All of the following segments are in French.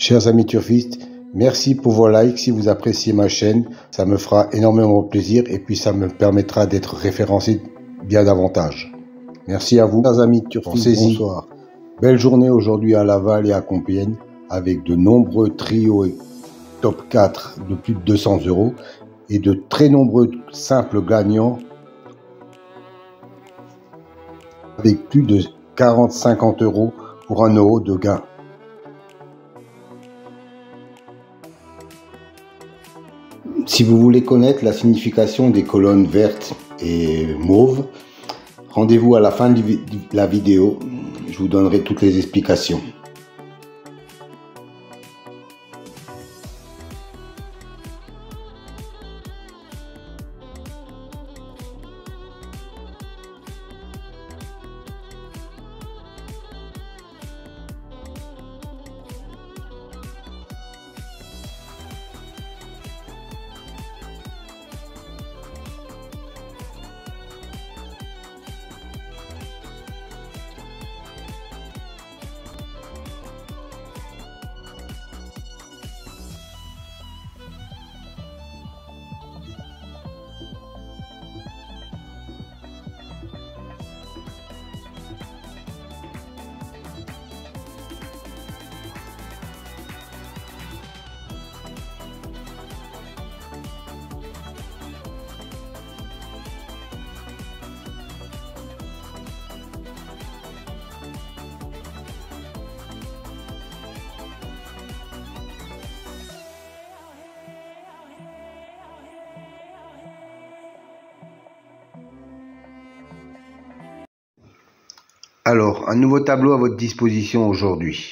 Chers amis turfistes, merci pour vos likes si vous appréciez ma chaîne, ça me fera énormément plaisir et puis ça me permettra d'être référencé bien davantage. Merci à vous, chers amis turfistes, bonsoir. Belle journée aujourd'hui à Laval et à Compiègne avec de nombreux trios et top 4 de plus de 200 € et de très nombreux simples gagnants avec plus de 40-50 € pour 1 € de gain. Si vous voulez connaître la signification des colonnes vertes et mauves, rendez-vous à la fin de la vidéo, je vous donnerai toutes les explications. Alors, un nouveau tableau à votre disposition aujourd'hui.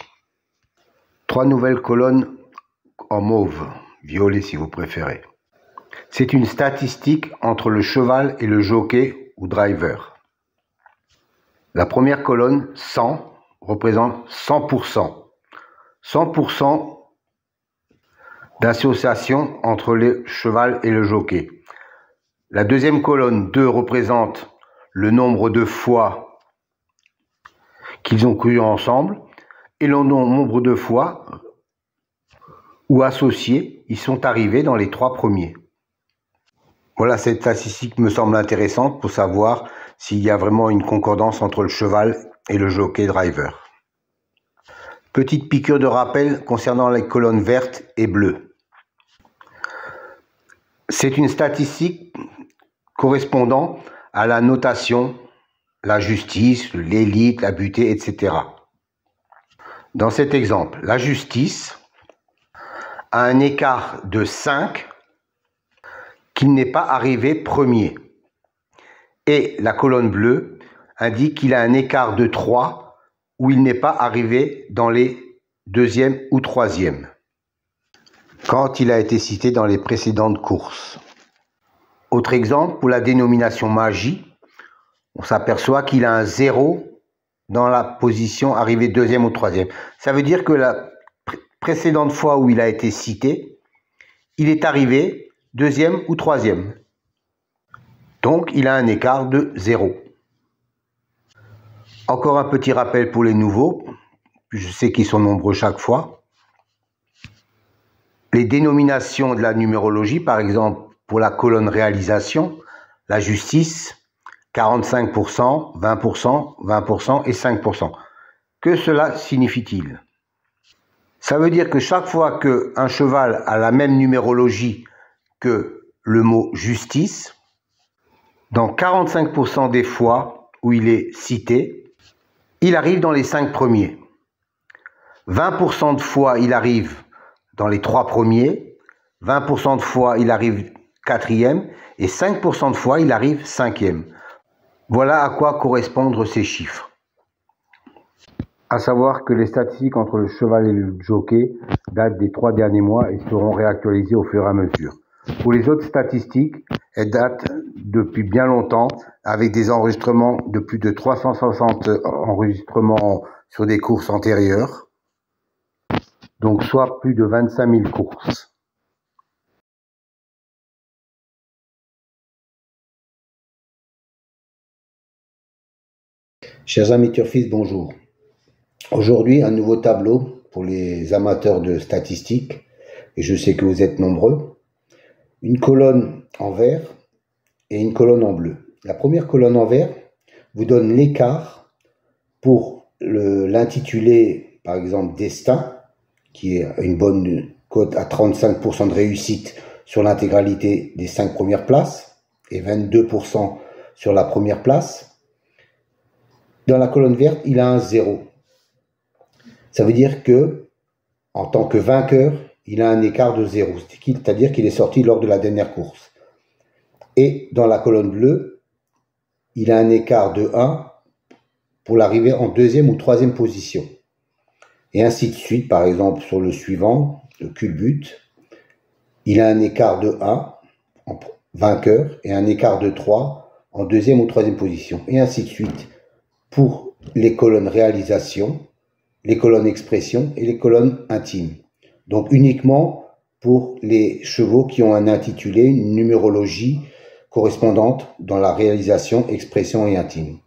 3 nouvelles colonnes en mauve, violet si vous préférez. C'est une statistique entre le cheval et le jockey ou driver. La première colonne, 100, représente 100%. 100% d'association entre le cheval et le jockey. La deuxième colonne, 2, représente le nombre de fois qu'ils ont couru ensemble et le nombre de fois où associés ils sont arrivés dans les 3 premiers. Voilà, cette statistique me semble intéressante pour savoir s'il y a vraiment une concordance entre le cheval et le jockey driver. Petite piqûre de rappel concernant les colonnes vertes et bleues. C'est une statistique correspondant à la notation, la justice, l'élite, la butée, etc. Dans cet exemple, la justice a un écart de 5 qu'il n'est pas arrivé premier. Et la colonne bleue indique qu'il a un écart de 3 où il n'est pas arrivé dans les 2e ou 3e, quand il a été cité dans les précédentes courses. Autre exemple, pour la dénomination magie, on s'aperçoit qu'il a un 0 dans la position arrivée 2e ou 3e. Ça veut dire que la précédente fois où il a été cité, il est arrivé 2e ou 3e. Donc, il a un écart de 0. Encore un petit rappel pour les nouveaux. Je sais qu'ils sont nombreux chaque fois. Les dénominations de la numérologie, par exemple, pour la colonne réalisation, la justice, 45%, 20%, 20% et 5%. Que cela signifie-t-il? Ça veut dire que chaque fois qu'un cheval a la même numérologie que le mot justice, dans 45% des fois où il est cité, il arrive dans les 5 premiers. 20% de fois, il arrive dans les 3 premiers, 20% de fois, il arrive 4e et 5% de fois, il arrive 5e. Voilà à quoi correspondent ces chiffres. À savoir que les statistiques entre le cheval et le jockey datent des 3 derniers mois et seront réactualisées au fur et à mesure. Pour les autres statistiques, elles datent depuis bien longtemps avec des enregistrements de plus de 360 enregistrements sur des courses antérieures, donc soit plus de 25 000 courses. Chers amis turfistes, bonjour. Aujourd'hui, un nouveau tableau pour les amateurs de statistiques, et je sais que vous êtes nombreux, une colonne en vert et une colonne en bleu. La première colonne en vert vous donne l'écart pour l'intitulé, par exemple, Destin, qui est une bonne cote à 35% de réussite sur l'intégralité des 5 premières places et 22% sur la première place. Dans la colonne verte, il a un 0. Ça veut dire que, en tant que vainqueur, il a un écart de 0, c'est-à-dire qu'il est sorti lors de la dernière course. Et dans la colonne bleue, il a un écart de 1 pour l'arrivée en 2e ou 3e position. Et ainsi de suite, par exemple, sur le suivant, le culbute, il a un écart de 1 en vainqueur et un écart de 3 en 2e ou 3e position. Et ainsi de suite pour les colonnes réalisation, les colonnes expression et les colonnes intimes. Donc uniquement pour les chevaux qui ont un intitulé, une numérologie correspondante dans la réalisation, expression et intime.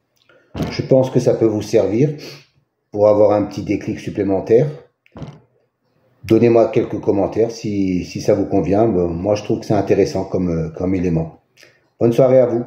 Je pense que ça peut vous servir pour avoir un petit déclic supplémentaire. Donnez-moi quelques commentaires si ça vous convient. Moi, je trouve que c'est intéressant comme élément. Bonne soirée à vous.